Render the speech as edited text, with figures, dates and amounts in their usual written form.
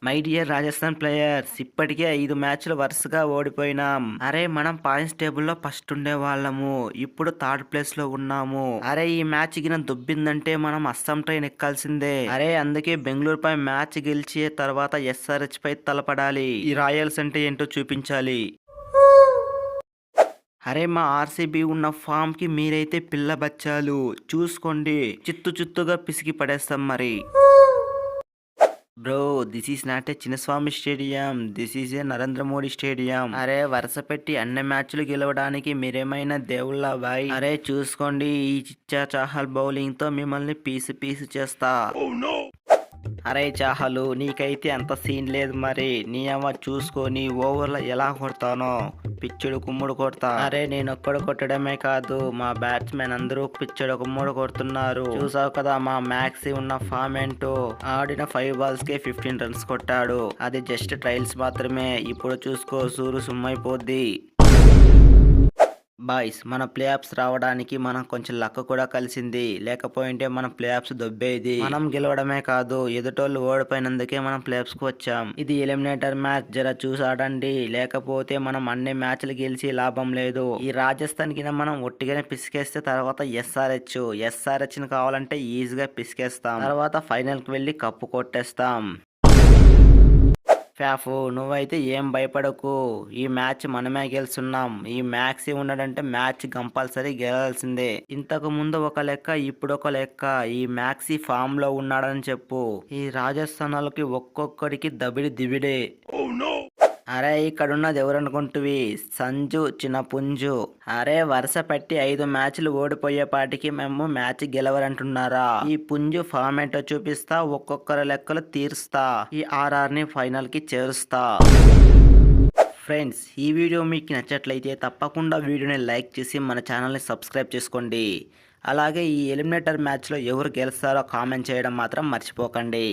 My dear Rajasthan players, ఇప్పటికే 5 మ్యాచ్లు వరుసగా ఓడిపోయినాం. అరే మనం పాయింట్స్ టేబుల్లో ఫస్ట్ ఉండే వాళ్ళము, ఇప్పుడు థర్డ్ ప్లేస్ లో ఉన్నాము. అరే ఈ మ్యాచ్ గిన దుబ్బిందంటే మనం అస్సాం ట్రైన్ ఎక్కాల్సిందే. అరే అందుకే బెంగళూరు పై మ్యాచ్ గెలిచి తర్వాత ఎస్ఆర్హెచ్ పై తలపడాలి. ఈ రాయల్స్ అంటే ఏంటో చూపించాలి. అరే మా ఆర్సీబీ ఉన్న ఫామ్ కి మీరైతే పిల్ల బచ్చాలు చూసుకోండి, చిత్తుగా పిసికి పడేస్తాం మరి. Bro, this is not a Chinnaswamy stadium, this is a Narendra Modi stadium. అరే వరుస పెట్టి అన్ని మ్యాచ్లు గెలవడానికి మీరేమైనా దేవుళ్ళ బాయ్. అరే చూసుకోండి, ఈ చిచ్చా చాహల్ బౌలింగ్ తో మిమ్మల్ని పీసు చేస్తా. అరే చాహలు, నీకైతే అంత సీన్ లేదు మరి. నీ అమ్మ చూసుకొని ఓవర్లో ఎలా కొడతానో పిచ్చుడు కుమ్ముడు కొడతా. అరే నేను ఒక్కడు కొట్టడమే కాదు, మా బ్యాట్స్మెన్ అందరూ పిచ్చుడు కుమ్ముడు కొడుతున్నారు. చూసావు కదా మా మ్యాక్సీ ఉన్న ఫామ్ ఏంటో. ఆడిన 5 balls కే 15 runs కొట్టాడు. అది జస్ట్ ట్రయల్స్ మాత్రమే. ఇప్పుడు చూసుకో సూరు సుమ్మైపోద్ది. బాయ్స్, మన ప్లే ఆఫ్స్ రావడానికి మనం కొంచెం లక్ కూడా కలిసింది. లేకపోయింటే మనం ప్లే ఆఫ్స్ దొబ్బేది. మనం గెలవడమే కాదు, ఎదుటోళ్ళు ఓడిపోయినందుకే మనం ప్లే ఆఫ్స్ కు వచ్చాం. ఇది ఎలిమినేటర్ మ్యాచ్, జర చూసి ఆడండి. లేకపోతే మనం అన్ని మ్యాచ్లు గెలిచి లాభం లేదు. ఈ రాజస్థాన్ కి మనం ఒట్టిగానే పిసికేస్తే తర్వాత ఎస్ఆర్హెచ్ ని కావాలంటే ఈజీగా పిసికేస్తాం. తర్వాత ఫైనల్ కి వెళ్ళి కప్పు కొట్టేస్తాం. ఫ్యాఫు, నువ్వైతే ఏం భయపడకు, ఈ మ్యాచ్ మనమే గెలుస్తున్నాం. ఈ మ్యాక్సీ ఉన్నాడంటే మ్యాచ్ కంపల్సరీ గెలవాల్సిందే. ఇంతకు ముందు ఒక లెక్క, ఇప్పుడు ఒక లెక్క. ఈ మ్యాక్సీ ఫామ్ లో ఉన్నాడని చెప్పు. ఈ రాజస్థాన్ వాళ్ళకి ఒక్కొక్కడికి దబిడి దిబిడే. అరే ఇక్కడున్నది ఎవరనుకుంటువి? సంజు చిన్నపుంజు. అరే వరుస పెట్టి 5 మ్యాచ్లు ఓడిపోయేపాటికి మేము మ్యాచ్ గెలవరంటున్నారా? ఈ పుంజు ఫార్మేట్ చూపిస్తా, ఒక్కొక్కరి లెక్కలు తీరుస్తా. ఈ ఆర్ఆర్ని ఫైనల్ కి చేరుస్తా. ఫ్రెండ్స్, ఈ వీడియో మీకు నచ్చట్లయితే తప్పకుండా వీడియోని లైక్ చేసి మన ఛానల్ని సబ్స్క్రైబ్ చేసుకోండి. అలాగే ఈ ఎలిమినేటర్ మ్యాచ్లో ఎవరు గెలుస్తారో కామెంట్ చేయడం మాత్రం మర్చిపోకండి.